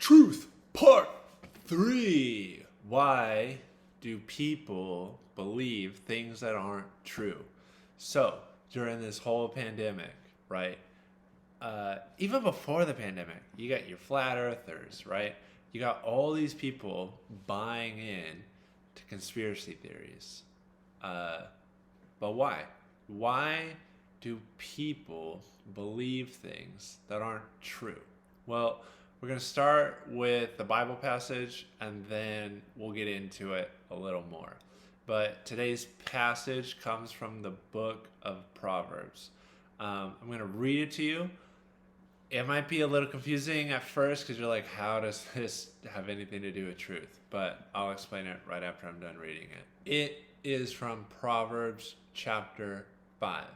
Truth, part 3. Why do people believe things that aren't true? So, during this whole pandemic, right? Even before the pandemic, you got your flat earthers, right? You got all these people buying in to conspiracy theories. Uh, but why? Why do people believe things that aren't true? Well, we're going to start with the Bible passage and then we'll get into it a little more. But today's passage comes from the book of Proverbs. I'm going to read it to you. It might be a little confusing at first because you're like, how does this have anything to do with truth? But I'll explain it right after I'm done reading it. It is from Proverbs chapter 5.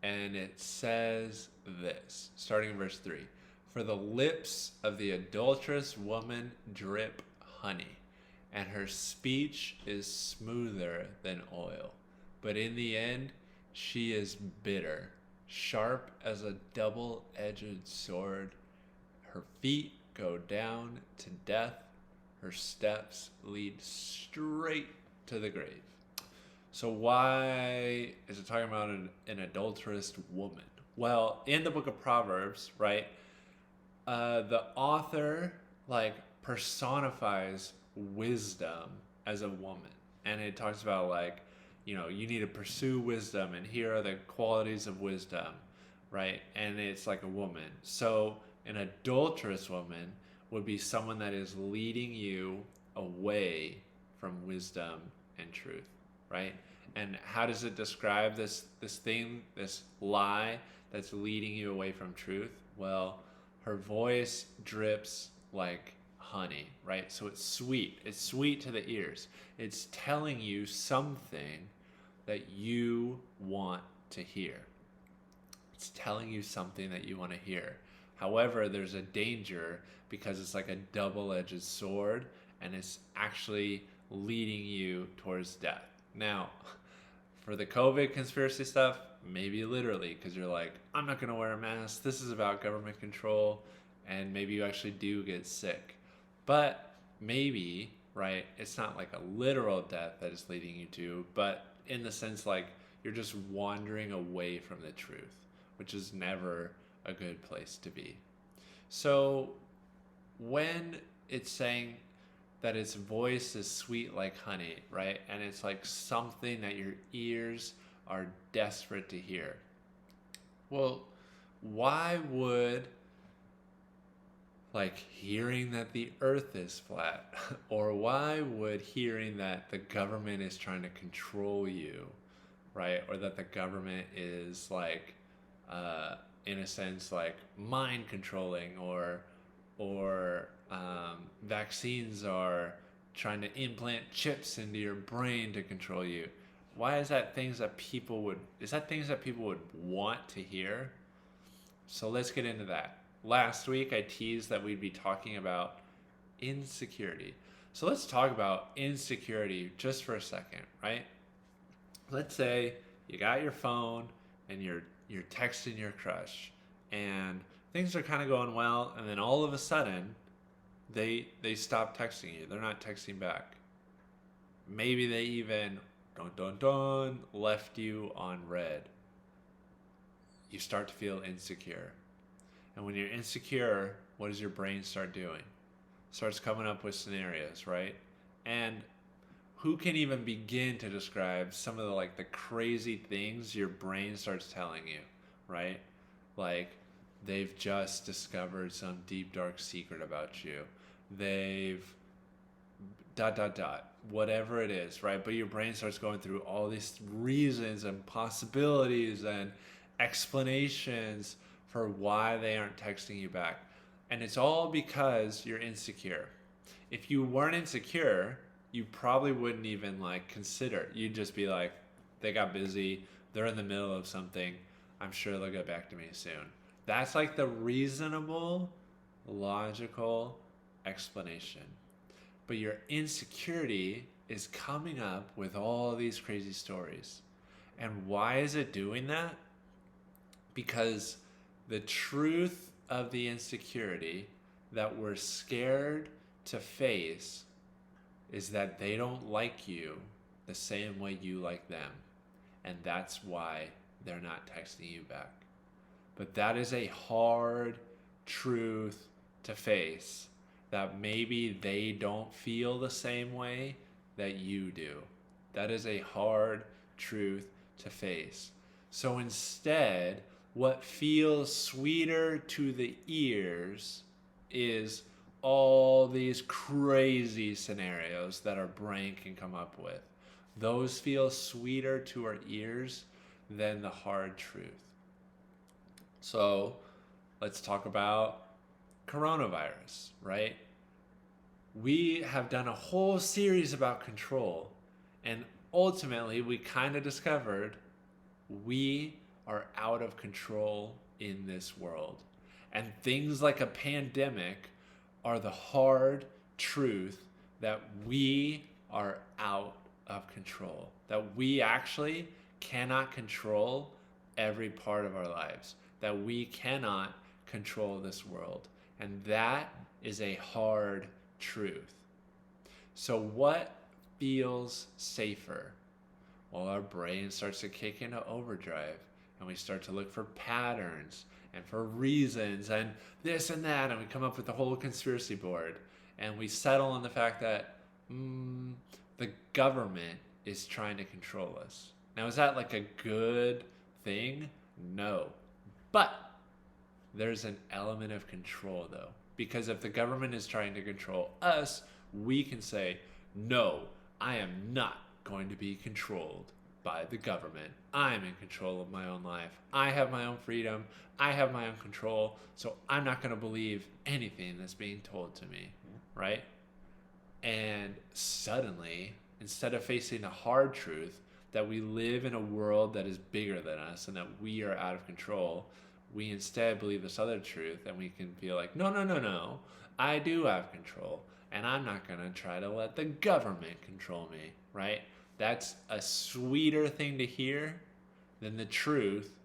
And it says this, starting in verse 3. For the lips of the adulterous woman drip honey, and her speech is smoother than oil. But in the end, she is bitter, sharp as a double-edged sword. Her feet go down to death. Her steps lead straight to the grave. So why is it talking about an adulterous woman? Well, in the book of Proverbs, right, the author personifies wisdom as a woman, and it talks about you need to pursue wisdom, and here are the qualities of wisdom, right? And it's like a woman. So an adulterous woman would be someone that is leading you away from wisdom and truth, right? And how does it describe this lie that's leading you away from truth? Well, her voice drips like honey, right? So it's sweet. It's sweet to the ears. It's telling you something that you want to hear. It's telling you something that you want to hear. However, there's a danger because it's like a double-edged sword and it's actually leading you towards death. Now, for the COVID conspiracy stuff, maybe literally, because you're like, I'm not going to wear a mask. This is about government control, and maybe you actually do get sick. But maybe, right, it's not like a literal death that is leading you to, but in the sense like you're just wandering away from the truth, which is never a good place to be. So when it's saying that its voice is sweet like honey, right? And it's like something that your ears are desperate to hear. Well, why would hearing that the earth is flat, or why would hearing that the government is trying to control you, right? Or that the government is in a sense mind controlling, or vaccines are trying to implant chips into your brain to control you. Why is that things that people would want to hear? So let's get into that. Last week I teased that we'd be talking about insecurity. So let's talk about insecurity just for a second, right? Let's say you got your phone and you're texting your crush and things are kind of going well, and then all of a sudden they stop texting you. They're not texting back. Maybe they even left you on red. You start to feel insecure. And when you're insecure, what does your brain start doing? It starts coming up with scenarios, right? And who can even begin to describe some of the crazy things your brain starts telling you, right? Like they've just discovered some deep dark secret about you. They've ... whatever it is, right? But your brain starts going through all these reasons and possibilities and explanations for why they aren't texting you back. And it's all because you're insecure. If you weren't insecure, you probably wouldn't even consider. You'd just be like, they got busy, they're in the middle of something, I'm sure they'll get back to me soon. That's the reasonable, logical explanation. But your insecurity is coming up with all these crazy stories. And why is it doing that? Because the truth of the insecurity that we're scared to face is that they don't like you the same way you like them. And that's why they're not texting you back. But that is a hard truth to face, that maybe they don't feel the same way that you do. That is a hard truth to face. So instead, what feels sweeter to the ears is all these crazy scenarios that our brain can come up with. Those feel sweeter to our ears than the hard truth. So let's talk about coronavirus, right? We have done a whole series about control, and ultimately we kind of discovered we are out of control in this world. And things like a pandemic are the hard truth that we are out of control, that we actually cannot control every part of our lives, that we cannot control this world. And that is a hard truth. So what feels safer? Well, our brain starts to kick into overdrive, and we start to look for patterns and for reasons and this and that, and we come up with the whole conspiracy board, and we settle on the fact that the government is trying to control us. Now, is that like a good thing? No. But there's an element of control, though, because if the government is trying to control us, we can say, no, I am not going to be controlled by the government. I'm in control of my own life. I have my own freedom. I have my own control. So I'm not going to believe anything that's being told to me, right? And suddenly, instead of facing the hard truth that we live in a world that is bigger than us and that we are out of control, we instead believe this other truth, and we can feel like, no, I do have control, and I'm not going to try to let the government control me, right? That's a sweeter thing to hear than the truth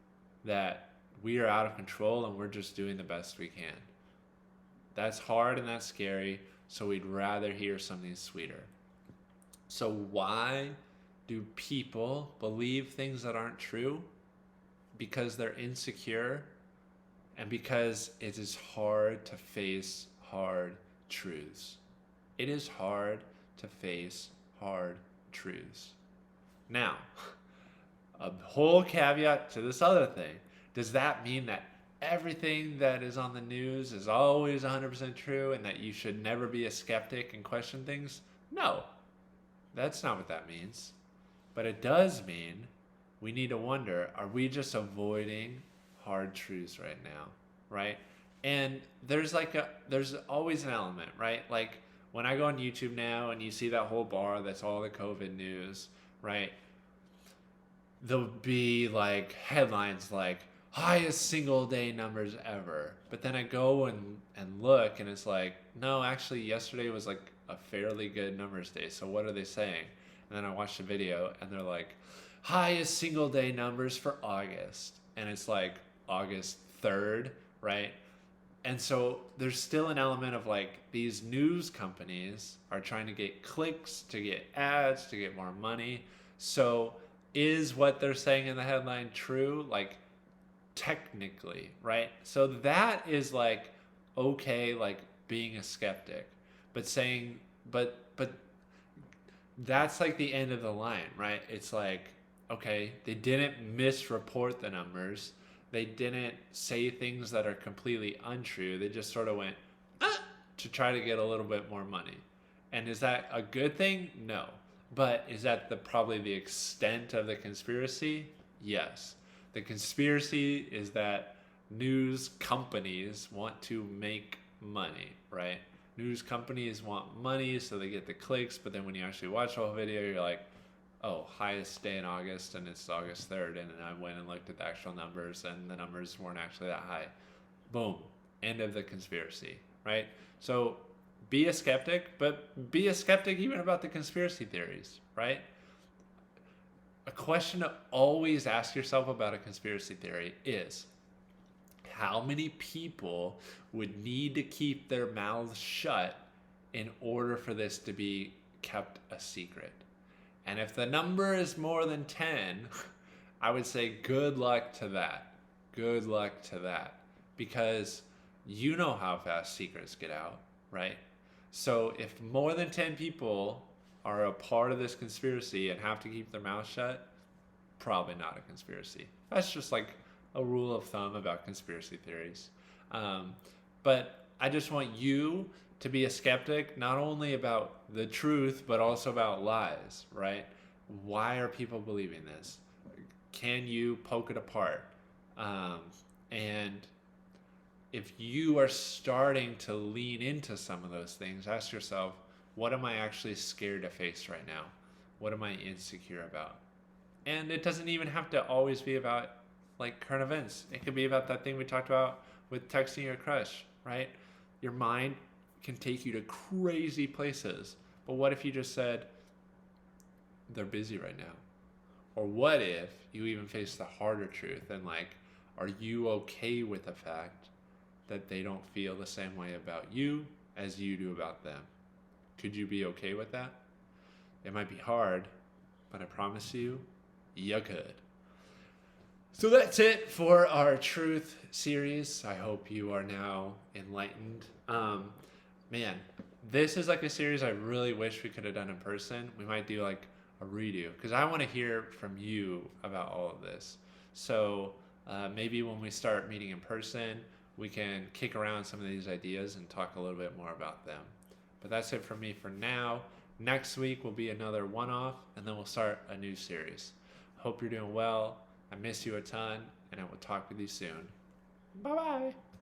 that we are out of control and we're just doing the best we can. That's hard and that's scary, so we'd rather hear something sweeter. So why do people believe things that aren't true? Because they're insecure and because it is hard to face hard truths. It is hard to face hard truths. Now, a whole caveat to this other thing. Does that mean that everything that is on the news is always 100% true and that you should never be a skeptic and question things? No, that's not what that means. But it does mean we need to wonder, are we just avoiding hard truths right now, right? And there's always an element, right? Like when I go on YouTube now and you see that whole bar that's all the COVID news, right? There'll be like headlines like highest single day numbers ever. But then I go and look and it's like, no, actually yesterday was like a fairly good numbers day. So what are they saying? And then I watch the video and they're like, highest single day numbers for August. And it's like August 3rd, right? And so there's still an element of like these news companies are trying to get clicks, to get ads, to get more money. So is what they're saying in the headline true? Like technically, right? So that is like, okay, like being a skeptic, but that's like the end of the line, right? It's like, okay, they didn't misreport the numbers. They didn't say things that are completely untrue. They just sort of went to try to get a little bit more money. And is that a good thing? No. But is that probably the extent of the conspiracy? Yes. The conspiracy is that news companies want to make money, right? News companies want money so they get the clicks, but then when you actually watch the whole video, you're like, oh, highest day in August, and it's August 3rd, and I went and looked at the actual numbers, and the numbers weren't actually that high. Boom. End of the conspiracy, right? So be a skeptic, but be a skeptic even about the conspiracy theories, right? A question to always ask yourself about a conspiracy theory is How many people would need to keep their mouths shut in order for this to be kept a secret? And if the number is more than 10, I would say good luck to that. Good luck to that. Because you know how fast secrets get out, right? So if more than 10 people are a part of this conspiracy and have to keep their mouth shut, probably not a conspiracy. That's just like a rule of thumb about conspiracy theories. But I just want you to be a skeptic, not only about the truth, but also about lies, right? Why are people believing this? Can you poke it apart? And if you are starting to lean into some of those things, ask yourself, what am I actually scared to face right now? What am I insecure about? And it doesn't even have to always be about like current events. It could be about that thing we talked about with texting your crush, right? Your mind can take you to crazy places. But what if you just said, they're busy right now? Or what if you even face the harder truth and like, are you okay with the fact that they don't feel the same way about you as you do about them? Could you be okay with that? It might be hard, but I promise you, you could. So that's it for our truth series. I hope you are now enlightened. Man, this is like a series I really wish we could have done in person. We might do like a redo because I want to hear from you about all of this. So maybe when we start meeting in person, we can kick around some of these ideas and talk a little bit more about them. But that's it for me for now. Next week will be another one-off, and then we'll start a new series. Hope you're doing well. I miss you a ton, and I will talk with you soon. Bye-bye.